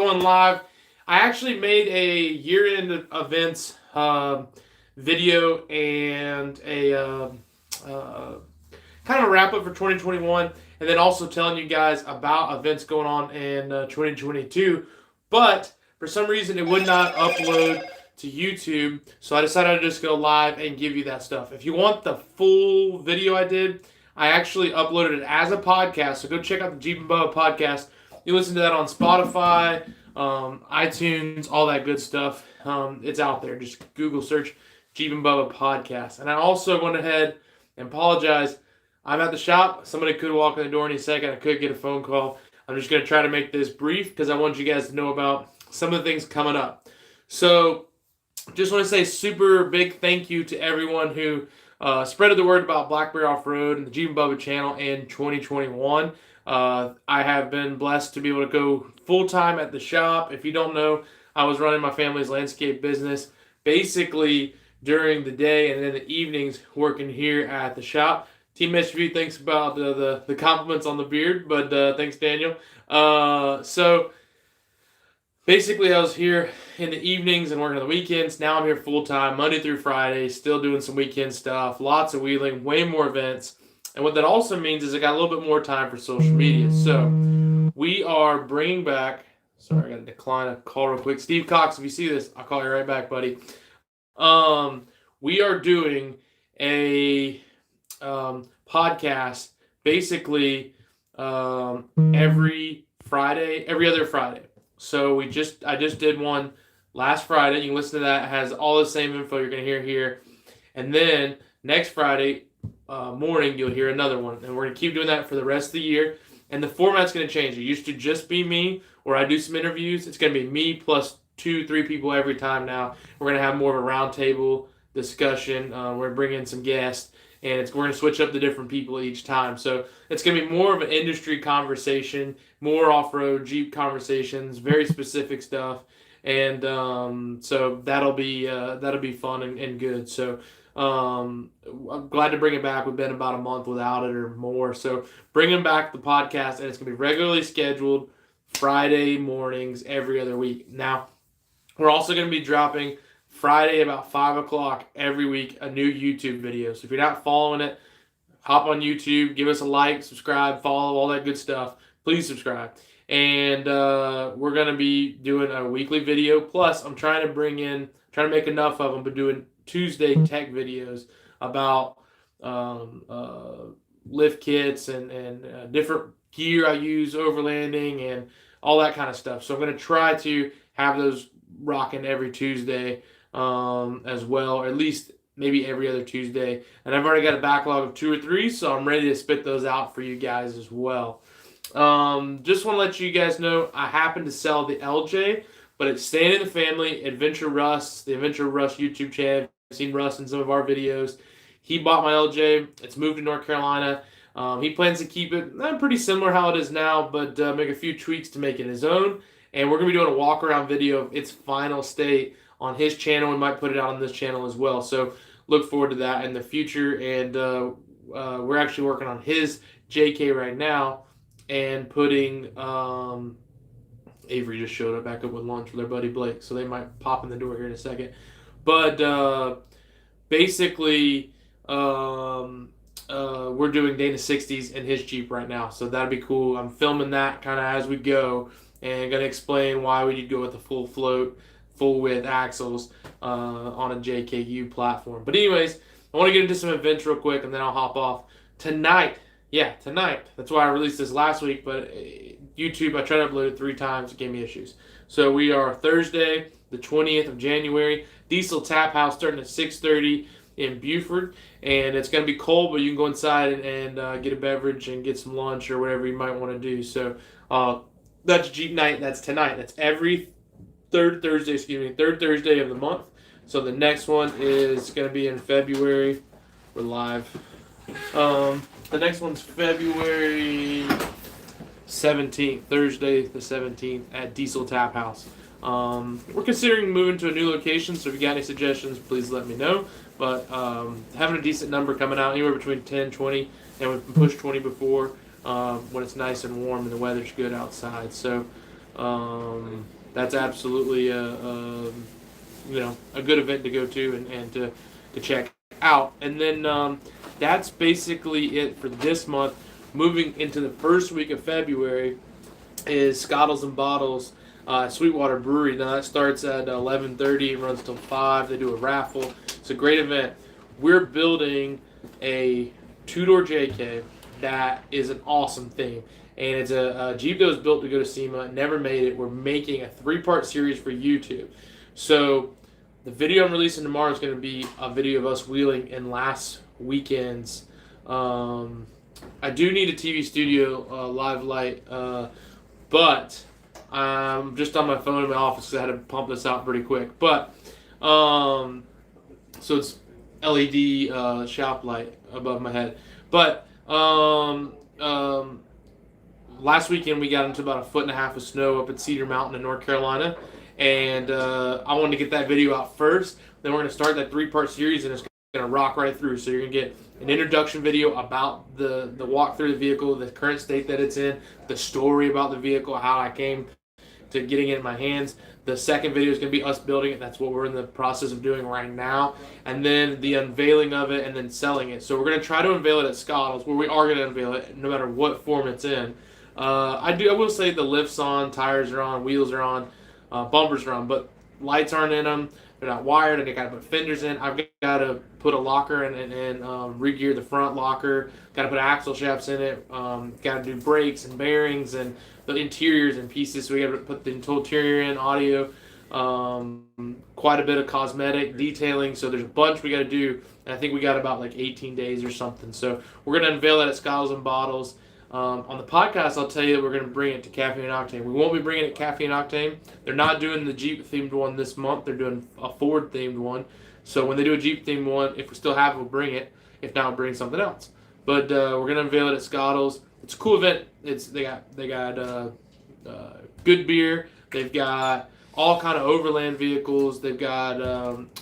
going live. I actually made a year-end events video and a kind of a wrap up for 2021, and then also telling you guys about events going on in 2022. But for some reason, it would not upload to YouTube, so I decided to just go live and give you that stuff. If you want the full video I did, I actually uploaded it as a podcast, so go check out the Jeep and Bubba podcast. You listen to that on Spotify, iTunes, all that good stuff. It's out there. Just Google search Jeep and Bubba podcast. And I also went ahead and apologize. I'm at the shop. Somebody could walk in the door any second. I could get a phone call. I'm just going to try to make this brief because I want you guys to know about some of the things coming up. So just want to say super big thank you to everyone who spread the word about Blackberry Off-Road and the Jeep and Bubba channel in 2021. I have been blessed to be able to go full-time at the shop. If you don't know, I was running my family's landscape business basically during the day and in the evenings working here at the shop. Team SUV, thanks about the compliments on the beard, but thanks, Daniel. So basically, I was here in the evenings and working on the weekends. Now I'm here full-time, Monday through Friday, still doing some weekend stuff, lots of wheeling, way more events. And what that also means is I got a little bit more time for social media. So we are bringing back, sorry, I got to decline a call real quick. Steve Cox, if you see this, I'll call you right back, buddy. We are doing a podcast basically every other Friday. So I just did one last Friday. You can listen to that. It has all the same info you're going to hear here. And then next Friday morning, you'll hear another one. And we're going to keep doing that for the rest of the year. And the format's going to change. It used to just be me, or I do some interviews. It's going to be me plus 2-3 people every time now. We're going to have more of a roundtable discussion. We're going to bring in some guests. And we're going to switch up the different people each time. So it's going to be more of an industry conversation, more off-road Jeep conversations, very specific stuff. And so that'll be fun and good. So I'm glad to bring it back. We've been about a month without it or more. So bringing back the podcast, and it's going to be regularly scheduled Friday mornings every other week. Now, we're also going to be dropping Friday about 5 o'clock every week a new YouTube video. So if you're not following it, hop on YouTube, give us a like, subscribe, follow, all that good stuff. Please subscribe. And we're going to be doing a weekly video. Plus, I'm trying to make enough of them, but doing Tuesday tech videos about lift kits and different gear I use overlanding and all that kind of stuff. So I'm going to try to have those rocking every Tuesday as well, or at least maybe every other Tuesday. And I've already got a backlog of 2 or 3, so I'm ready to spit those out for you guys as well. Just want to let you guys know I happen to sell the LJ, but it's staying in the family. Adventure Russ, the Adventure Russ YouTube channel. I've seen Russ in some of our videos. He bought my LJ. It's moved to North Carolina. He plans to keep it pretty similar how it is now, but make a few tweaks to make it his own. And we're going to be doing a walk-around video of its final state on his channel. We might put it out on this channel as well. So look forward to that in the future. And we're actually working on his JK right now and putting Avery just showed up back up with lunch with their buddy Blake. So they might pop in the door here in a second. But basically, we're doing Dana 60s in his Jeep right now. So that'd be cool. I'm filming that kind of as we go and going to explain why we need to go with the full float, full width axles on a JKU platform. But anyways, I want to get into some events real quick and then I'll hop off. Tonight, that's why I released this last week, but YouTube, I tried to upload it 3 times, it gave me issues. So we are Thursday, the 20th of January, Diesel Tap House starting at 6:30 in Buford, and it's going to be cold, but you can go inside and get a beverage and get some lunch or whatever you might want to do. So that's Jeep Night, that's tonight. That's every third Thursday of the month. So the next one is going to be in February. We're live. The next one's February 17th, Thursday the 17th at Diesel Tap House. We're considering moving to a new location, so if you got any suggestions, please let me know. But having a decent number coming out, anywhere between 10, 20, and we've pushed 20 before when it's nice and warm and the weather's good outside. So that's absolutely a good event to go to and to check out. And then that's basically it for this month. Moving into the first week of February is Scottles and Bottles Sweetwater Brewery. Now that starts at 11:30 and runs till 5. They do a raffle. It's a great event. We're building a two-door JK that is an awesome theme. And it's a Jeep that was built to go to SEMA, never made it. We're making a 3-part series for YouTube. So the video I'm releasing tomorrow is going to be a video of us wheeling in last weekend's. I do need a TV studio live light, but I'm just on my phone in my office because I had to pump this out pretty quick. But so it's LED shop light above my head. But last weekend we got into about 1.5 feet of snow up at Cedar Mountain in North Carolina, and I wanted to get that video out first. Then we're going to start that 3-part series, and it's going to rock right through. So you're going to get an introduction video about the walk through the vehicle, the current state that it's in, the story about the vehicle, how I came to getting it in my hands. The second video is going to be us building it. That's what we're in the process of doing right now. And then the unveiling of it and then selling it. So we're going to try to unveil it at Scottles, where we are going to unveil it no matter what form it's in. I will say the lift's on, tires are on, wheels are on, bumpers are on, but lights aren't in them. They're not wired, and they got to put fenders in. I've got to put a locker in and re-gear the front locker. Got to put axle shafts in it. Got to do brakes and bearings and the interiors and pieces. So we got to put the interior in, audio, quite a bit of cosmetic detailing. So there's a bunch we got to do, and I think we got about like 18 days or something. So we're going to unveil that at Scottles and Bottles. On the podcast, I'll tell you that we're going to bring it to Caffeine and Octane. We won't be bringing it to Caffeine and Octane. They're not doing the Jeep-themed one this month. They're doing a Ford-themed one. So when they do a Jeep-themed one, if we still have it, we'll bring it. If not, we'll bring something else. But we're going to unveil it at Scottles. It's a cool event. They got good beer. They've got all kind of overland vehicles. They've got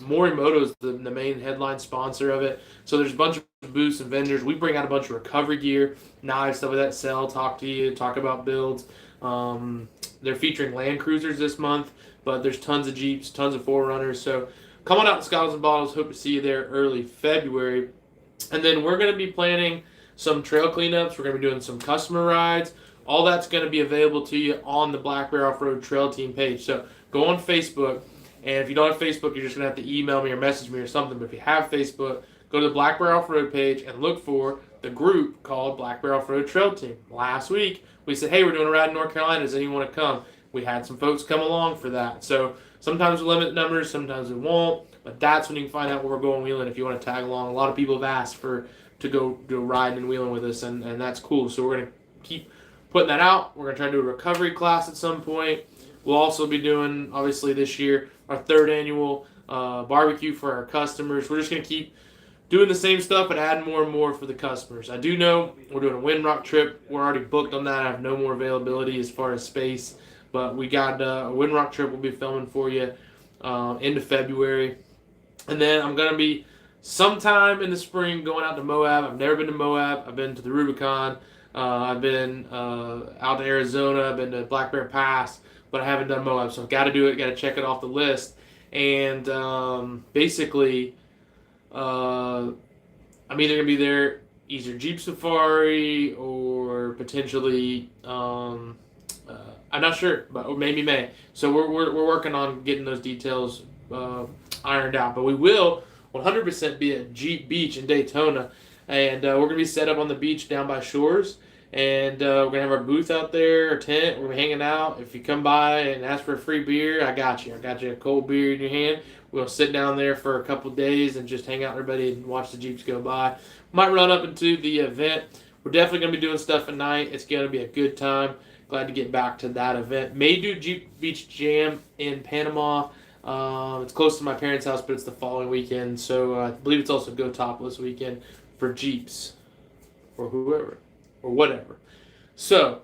Morimoto's the main headline sponsor of it. So there's a bunch of booths and vendors. We bring out a bunch of recovery gear, knives, stuff like that, sell, talk to you, talk about builds. They're featuring Land Cruisers this month, but there's tons of Jeeps, tons of 4Runners. So come on out to Scottles and Bottles. Hope to see you there early February. And then we're going to be planning some trail cleanups. We're going to be doing some customer rides. All that's going to be available to you on the Black Bear Off-Road Trail Team page. So go on Facebook, and if you don't have Facebook, you're just going to have to email me or message me or something. But if you have Facebook, go to the Black Bear Off-Road page and look for the group called Black Bear Off-Road Trail Team. Last week, we said, hey, we're doing a ride in North Carolina. Does anyone want to come? We had some folks come along for that. So sometimes we limit numbers, sometimes we won't. But that's when you can find out where we're going wheeling if you want to tag along. A lot of people have asked to go riding and wheeling with us, and that's cool. So we're going to keep putting that out. We're going to try to do a recovery class at some point. We'll also be doing, obviously this year, our 3rd annual barbecue for our customers. We're just going to keep doing the same stuff but adding more and more for the customers. I do know we're doing a Windrock trip. We're already booked on that. I have no more availability as far as space. But we got a Windrock trip we'll be filming for you into February. And then I'm going to be sometime in the spring going out to Moab. I've never been to Moab. I've been to the Rubicon. I've been out to Arizona. I've been to Black Bear Pass. But I haven't done Moab. So I've got to do it. Got to check it off the list. And basically, I'm either going to be there either Jeep Safari or potentially, I'm not sure, but maybe May. So we're working on getting those details ironed out. But we will 100% be at Jeep Beach in Daytona. And we're going to be set up on the beach down by Shores. And we're going to have our booth out there, our tent. We're going to be hanging out. If you come by and ask for a free beer, I got you. I got you a cold beer in your hand. We'll sit down there for a couple of days and just hang out with everybody and watch the Jeeps go by. Might run up into the event. We're definitely going to be doing stuff at night. It's going to be a good time. Glad to get back to that event. May do Jeep Beach Jam in Panama. It's close to my parents' house, but it's the following weekend. So I believe it's also Go Topless weekend for Jeeps or whoever or whatever. So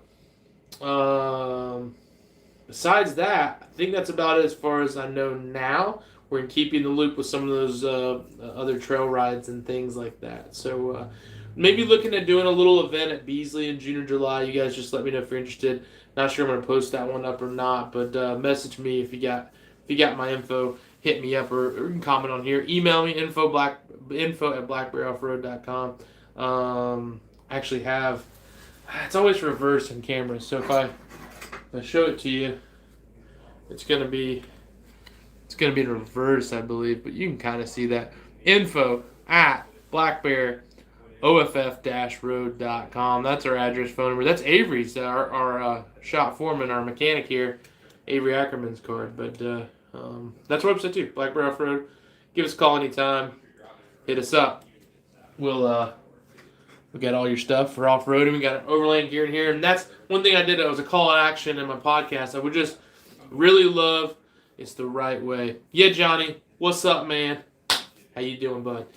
besides that, I think that's about it as far as I know now. We're going to keep you in the loop with some of those other trail rides and things like that. So maybe looking at doing a little event at Beasley in June or July. You guys just let me know if you're interested. Not sure I'm gonna post that one up or not, but message me if you got my info. Hit me up, or you can comment on here. Email me info@blackberryoffroad.com. I actually have, it's always reversed in cameras, so if I show it to you, it's gonna be in reverse, I believe, but you can kind of see that. Info at blackbearoff-road.com. That's our address, phone number. That's Avery's, our shop foreman, our mechanic here, Avery Ackerman's card. But that's our website too, Black Bear Off Road. Give us a call anytime. Hit us up. We got all your stuff for off-roading. We got overland gear in here. And that's one thing I did. It was a call to action in my podcast. I would just really love, it's the right way. Yeah, Johnny, what's up, man? How you doing, bud?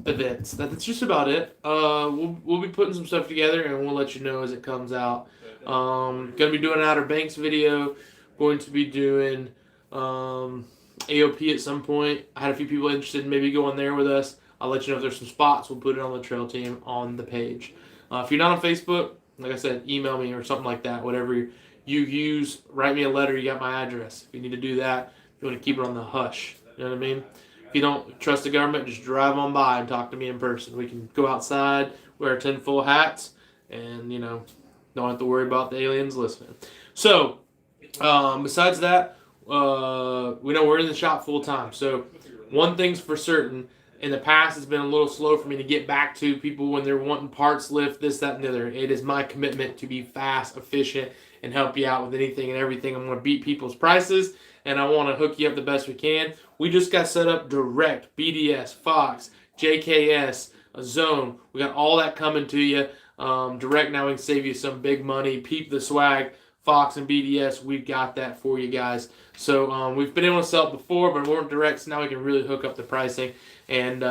Events. That's just about it. We'll be putting some stuff together, and we'll let you know as it comes out. Gonna be doing an Outer Banks video. Going to be doing AOP at some point. I had a few people interested in maybe going there with us. I'll let you know if there's some spots. We'll put it on the trail team on the page. If you're not on Facebook, like I said, email me or something like that. Whatever you use, write me a letter. You got my address. If you need to do that, if you want to keep it on the hush. You know what I mean? If you don't trust the government, just drive on by and talk to me in person. We can go outside, wear our tinfoil hats, and, don't have to worry about the aliens listening. So, besides that, we know we're in the shop full time. So, one thing's for certain. In the past, it's been a little slow for me to get back to people when they're wanting parts, lift, this, that, and the other. It is my commitment to be fast, efficient, and help you out with anything and everything. I'm going to beat people's prices, and I want to hook you up the best we can. We just got set up direct, BDS, Fox, JKS, Zone. We got all that coming to you. Direct now, we can save you some big money. Peep the swag. Fox and BDS, we've got that for you guys. So we've been able to sell it before, but we weren't direct, so now we can really hook up the pricing. And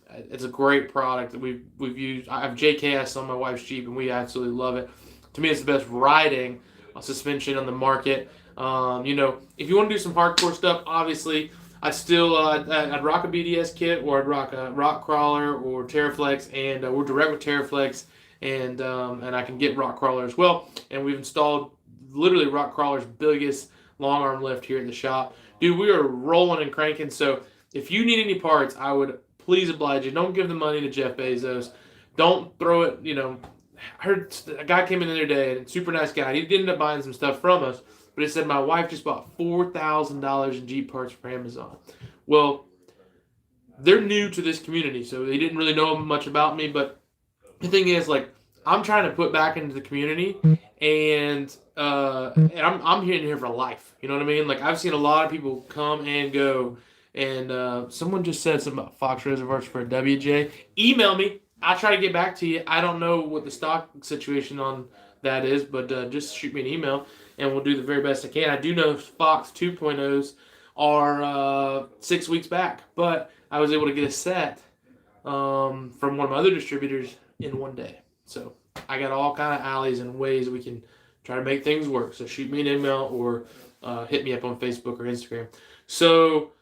it's a great product that we've used. I have JKS on my wife's Jeep, and we absolutely love it. To me, it's the best riding suspension on the market. If you want to do some hardcore stuff, obviously, I'd rock a BDS kit, or I'd rock a Rock Crawler or TerraFlex, and we're direct with TerraFlex, and I can get Rock Crawler as well. And we've installed literally Rock Crawler's biggest long arm lift here at the shop. Dude, we are rolling and cranking. So if you need any parts, I would please oblige you. Don't give the money to Jeff Bezos. Don't throw it, I heard a guy came in the other day, and super nice guy. He ended up buying some stuff from us, but he said, my wife just bought $4,000 in Jeep parts from Amazon. Well, they're new to this community, so they didn't really know much about me, but the thing is, I'm trying to put back into the community, and I'm here for life. You know what I mean? I've seen a lot of people come and go, and someone just said something about Fox Reservoirs for a WJ. Email me. I'll try to get back to you. I don't know what the stock situation on that is, but just shoot me an email, and we'll do the very best I can. I do know Fox 2.0s are 6 weeks back, but I was able to get a set from one of my other distributors in one day. So I got all kind of alleys and ways we can try to make things work. So shoot me an email or hit me up on Facebook or Instagram. So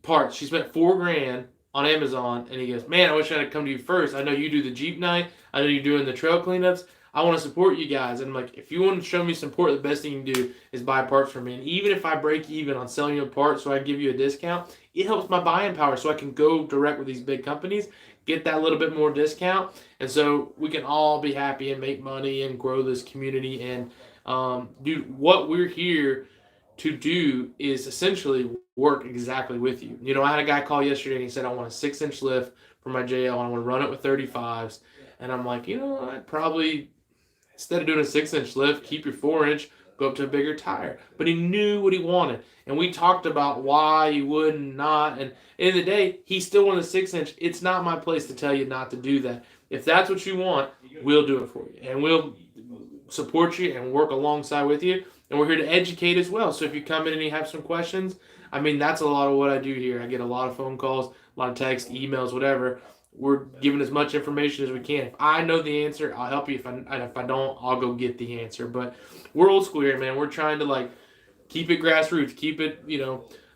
parts. She spent $4,000 on Amazon, and he goes, man, I wish I had come to you first. I know you do the Jeep night. I know you're doing the trail cleanups. I want to support you guys. And I'm like, if you want to show me support, the best thing you can do is buy parts from me. And even if I break even on selling you a part so I give you a discount, it helps my buying power so I can go direct with these big companies, get that little bit more discount, and so we can all be happy and make money and grow this community. And dude, what we're here to do is essentially work exactly with you. I had a guy call yesterday, and he said, I want a 6-inch lift for my JL, and I want to run it with 35s. And I'm like, I'd probably, instead of doing a 6-inch lift, keep your 4-inch, go up to a bigger tire. But he knew what he wanted. And we talked about why he would and not. And at the end of the day, he still wanted a 6-inch. It's not my place to tell you not to do that. If that's what you want, we'll do it for you. And we'll support you and work alongside with you. And we're here to educate as well. So if you come in and you have some questions, that's a lot of what I do here. I get a lot of phone calls, a lot of texts, emails, whatever. We're giving as much information as we can. If I know the answer, I'll help you. If I don't, I'll go get the answer. But we're old school here, man. We're trying to keep it grassroots, keep it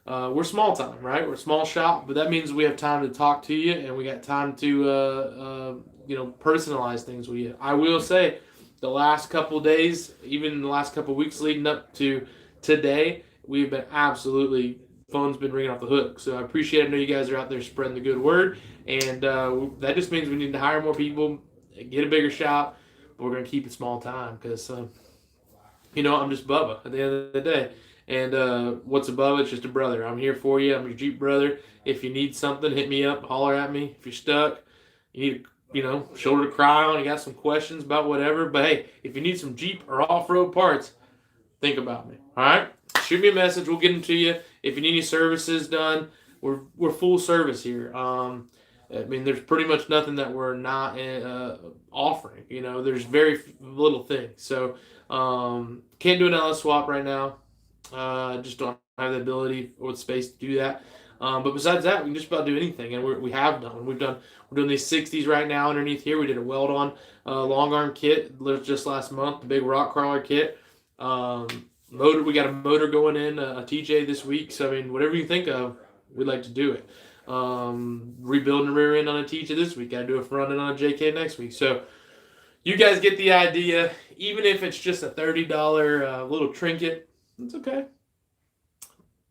we're small time, right? We're a small shop, but that means we have time to talk to you, and we got time to personalize things with you. I will say, the last couple days, even the last couple weeks leading up to today, we've been absolutely, phone's been ringing off the hook. So I appreciate it. I know you guys are out there spreading the good word, and that just means we need to hire more people, get a bigger shop, but we're gonna keep it small time because I'm just Bubba at the end of the day. And what's a Bubba? It's just a brother. I'm here for you. I'm your Jeep brother. If you need something, hit me up, holler at me. If you're stuck, you need shoulder to cry on, you got some questions about whatever. But hey, if you need some Jeep or off-road parts, think about me. All right? Shoot me a message. We'll get them to you. If you need any services done, we're full service here. I mean, there's pretty much nothing that we're not offering. There's very little things. So can't do an LS swap right now. Just don't have the ability or the space to do that. But besides that, we can just about do anything, and we have done. We're doing these 60s right now underneath here. We did a weld on long arm kit just last month, the big rock crawler kit. Motor, we got a motor going in a TJ this week. So I mean, whatever you think of, we'd like to do it. Rebuilding the rear end on a TJ this week. Got to do a front end on a JK next week. So you guys get the idea. Even if it's just a $30 little trinket, it's okay.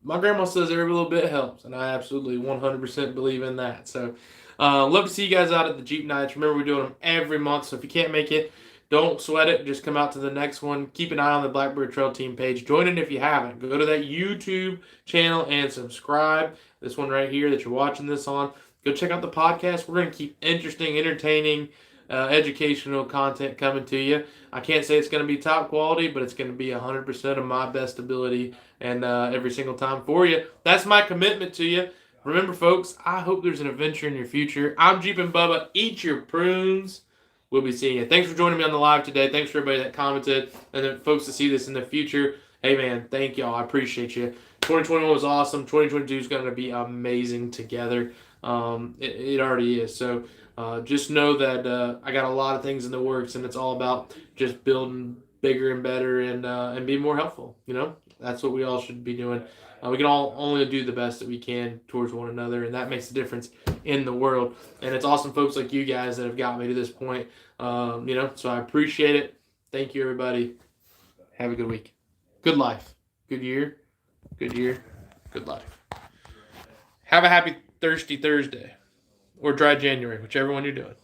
My grandma says every little bit helps, and I absolutely 100% believe in that. So, love to see you guys out at the Jeep Nights. Remember, we're doing them every month, so if you can't make it, don't sweat it. Just come out to the next one. Keep an eye on the Blackbird Trail Team page. Join it if you haven't. Go to that YouTube channel and subscribe. This one right here that you're watching this on. Go check out the podcast. We're going to keep interesting, entertaining, educational content coming to you. I can't say it's going to be top quality, but it's going to be 100% of my best ability and every single time for you. That's my commitment to you. Remember, folks, I hope there's an adventure in your future. I'm Jeep and Bubba. Eat your prunes. We'll be seeing you. Thanks for joining me on the live today. Thanks for everybody that commented and then folks that see this in the future. Hey, man, thank y'all. I appreciate you. 2021 was awesome. 2022 is going to be amazing together. It already is. So just know that I got a lot of things in the works, and it's all about just building bigger and better and being more helpful. That's what we all should be doing. We can all only do the best that we can towards one another, and that makes a difference in the world. And it's awesome folks like you guys that have got me to this point. So I appreciate it. Thank you, everybody. Have a good week. Good life. Good year. Good year. Good life. Have a happy Thirsty Thursday or Dry January, whichever one you're doing.